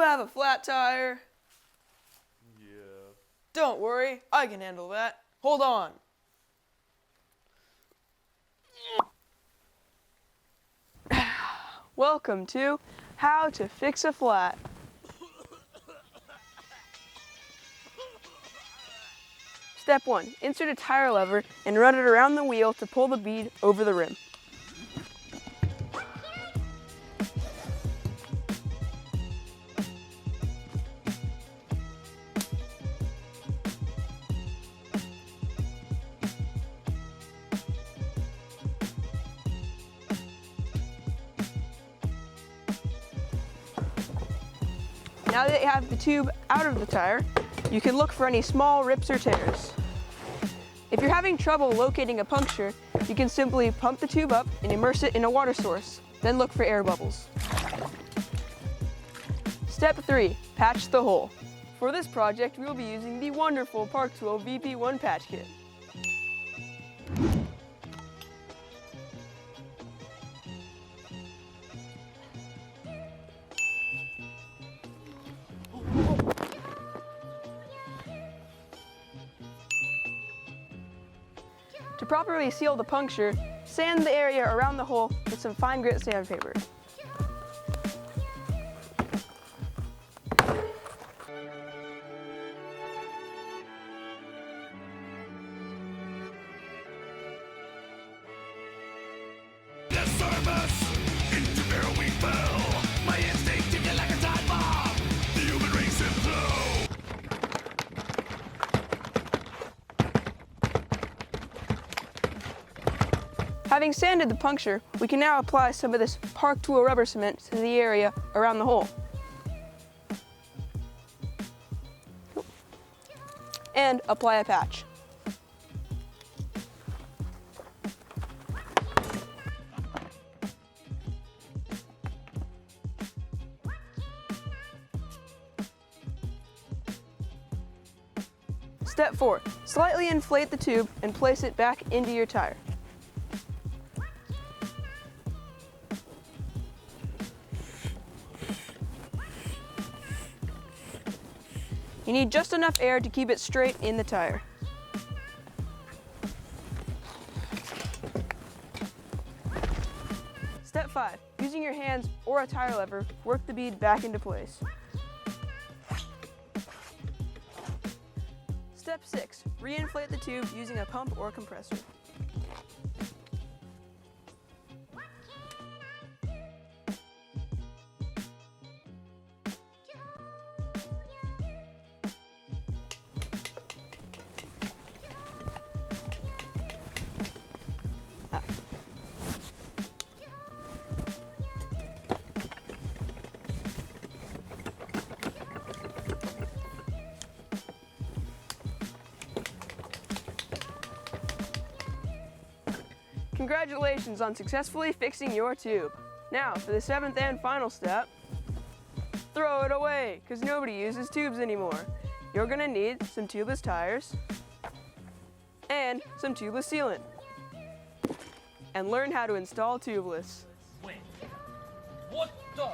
have a flat tire? Yeah. Don't worry, I can handle that. Hold on. Welcome to How to Fix a Flat. Step 1. Insert a tire lever and run it around the wheel to pull the bead over the rim. Now that you have the tube out of the tire, you can look for any small rips or tears. If you're having trouble locating a puncture, you can simply pump the tube up and immerse it in a water source, then look for air bubbles. Step 3, patch the hole. For this project, we will be using the wonderful Park Tool VP1 patch kit. To properly seal the puncture, sand the area around the hole with some fine grit sandpaper. Having sanded the puncture, we can now apply some of this Park Tool rubber cement to the area around the hole. And apply a patch. Step 4, slightly inflate the tube and place it back into your tire. You need just enough air to keep it straight in the tire. Step 5, using your hands or a tire lever, work the bead back into place. Step 6, re-inflate the tube using a pump or compressor. Congratulations on successfully fixing your tube. Now, for the 7th and final step, throw it away, because nobody uses tubes anymore. You're gonna need some tubeless tires and some tubeless sealant. And learn how to install tubeless. Wait, what the